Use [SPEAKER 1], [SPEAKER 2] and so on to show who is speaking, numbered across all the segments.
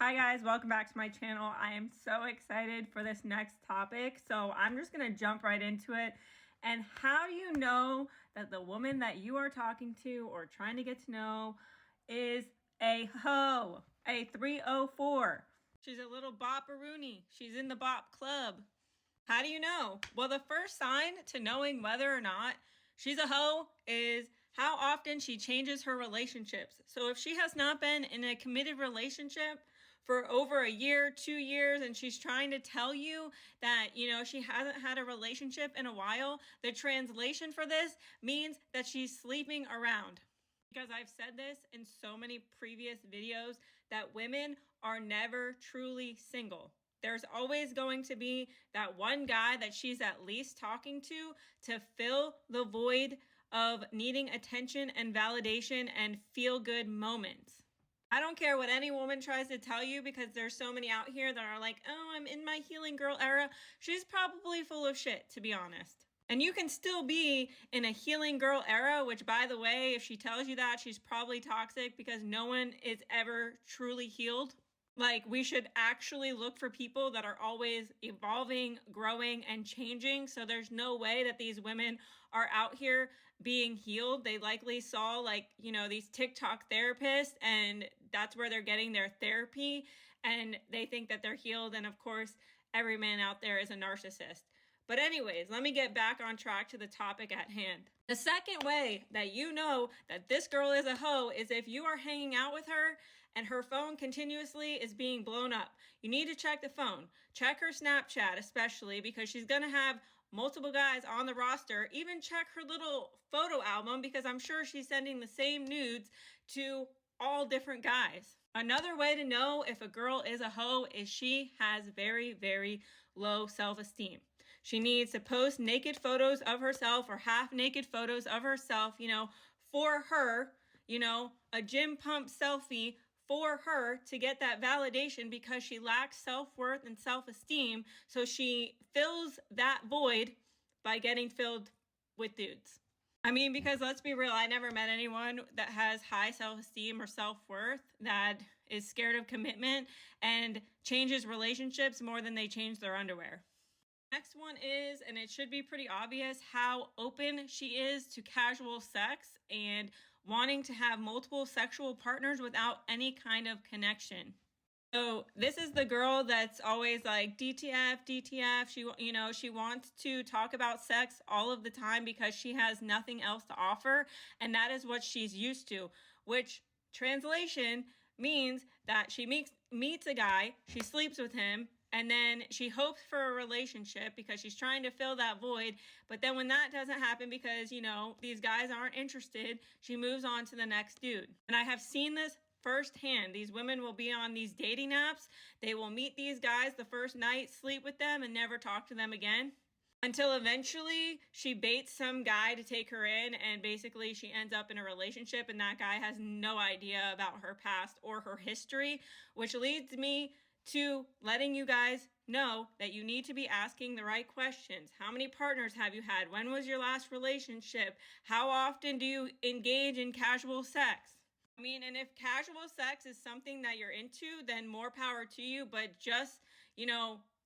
[SPEAKER 1] Hi guys, welcome back to my channel. I am so excited for this next topic. So I'm just going to jump right into it. And how do you know that the woman that you are talking to or trying to get to know is a hoe, a 304? She's a little bopperoonie. She's in the bop club. How do you know? Well, the first sign to knowing whether or not she's a hoe is how often she changes her relationships. So if she has not been in a committed relationship for over a year, 2 years, and she's trying to tell you that, she hasn't had a relationship in a while, the translation for this means that she's sleeping around. Because I've said this in so many previous videos that women are never truly single. There's always going to be that one guy that she's at least talking to fill the void of needing attention and validation and feel-good moments. I don't care what any woman tries to tell you, because there's so many out here that are like, oh, I'm in my healing girl era. She's probably full of shit, to be honest. And you can still be in a healing girl era, which, by the way, if she tells you that, she's probably toxic, because no one is ever truly healed. Like, we should actually look for people that are always evolving, growing, and changing. So there's no way that these women are out here being healed. They likely saw, these TikTok therapists, and that's where they're getting their therapy, and they think that they're healed. And of course, every man out there is a narcissist. But anyways, let me get back on track to the topic at hand. The second way that you know that this girl is a hoe is if you are hanging out with her and her phone continuously is being blown up. You need to check the phone. Check her Snapchat, especially because she's going to have multiple guys on the roster. Even check her little photo album, because I'm sure she's sending the same nudes to all different guys. Another way to know if a girl is a hoe is she has very, very low self-esteem. She needs to post naked photos of herself or half naked photos of herself, for her, a gym pump selfie for her to get that validation, because she lacks self-worth and self-esteem. So she fills that void by getting filled with dudes. I mean, because let's be real, I never met anyone that has high self-esteem or self-worth that is scared of commitment and changes relationships more than they change their underwear. Next one is, and it should be pretty obvious, how open she is to casual sex and wanting to have multiple sexual partners without any kind of connection. So this is the girl that's always like DTF, DTF. She wants to talk about sex all of the time because she has nothing else to offer. And that is what she's used to, which translation means that she meets a guy, she sleeps with him, and then she hopes for a relationship because she's trying to fill that void. But then when that doesn't happen because, these guys aren't interested, she moves on to the next dude. And I have seen this firsthand. These women will be on these dating apps. They will meet these guys the first night, sleep with them, and never talk to them again. Until eventually she baits some guy to take her in, and basically she ends up in a relationship, and that guy has no idea about her past or her history, which leads me to letting you guys know that you need to be asking the right questions. How many partners have you had? When was your last relationship? How often do you engage in casual sex? And if casual sex is something that you're into, then more power to you. But just,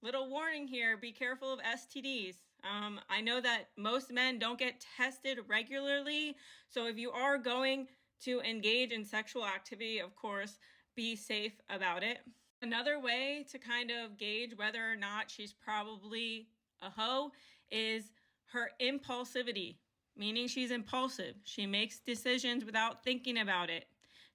[SPEAKER 1] little warning here, be careful of STDs. I know that most men don't get tested regularly. So if you are going to engage in sexual activity, of course, be safe about it. Another way to kind of gauge whether or not she's probably a hoe is her impulsivity, meaning she's impulsive. She makes decisions without thinking about it.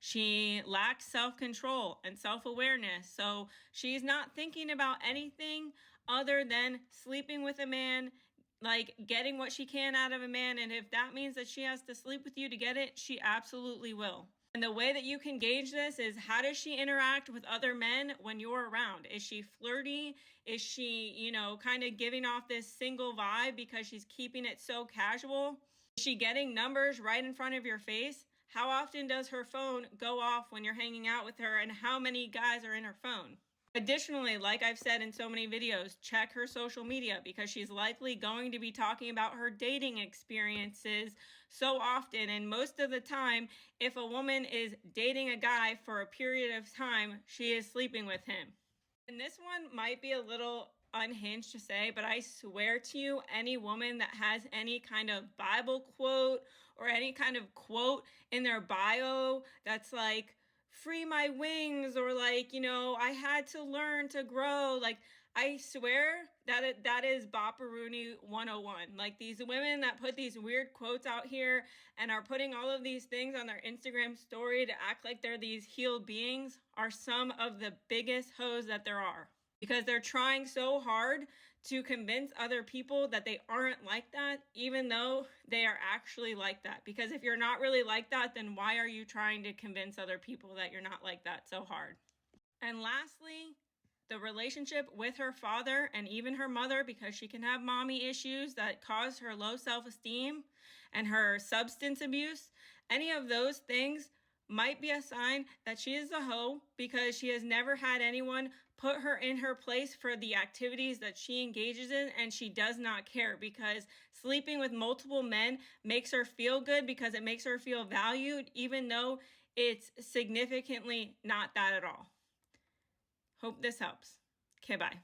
[SPEAKER 1] She lacks self-control and self-awareness. So she's not thinking about anything other than sleeping with a man, like getting what she can out of a man. And if that means that she has to sleep with you to get it, she absolutely will. And the way that you can gauge this is, how does she interact with other men when you're around? Is she flirty? Is she, kind of giving off this single vibe because she's keeping it so casual? Is she getting numbers right in front of your face? How often does her phone go off when you're hanging out with her, and how many guys are in her phone? Additionally, like I've said in so many videos, check her social media because she's likely going to be talking about her dating experiences so often. And most of the time, if a woman is dating a guy for a period of time, she is sleeping with him. And this one might be a little unhinged to say, but I swear to you, any woman that has any kind of Bible quote or any kind of quote in their bio that's like, free my wings, or like, I had to learn to grow. Like, I swear that is Bopperoonie 101. Like, these women that put these weird quotes out here and are putting all of these things on their Instagram story to act like they're these healed beings are some of the biggest hoes that there are, because they're trying so hard to convince other people that they aren't like that, even though they are actually like that. Because if you're not really like that, then why are you trying to convince other people that you're not like that so hard? And lastly, the relationship with her father and even her mother, because she can have mommy issues that cause her low self-esteem and her substance abuse. Any of those things might be a sign that she is a hoe, because she has never had anyone put her in her place for the activities that she engages in, and she does not care, because sleeping with multiple men makes her feel good because it makes her feel valued, even though it's significantly not that at all. Hope this helps. Okay, bye.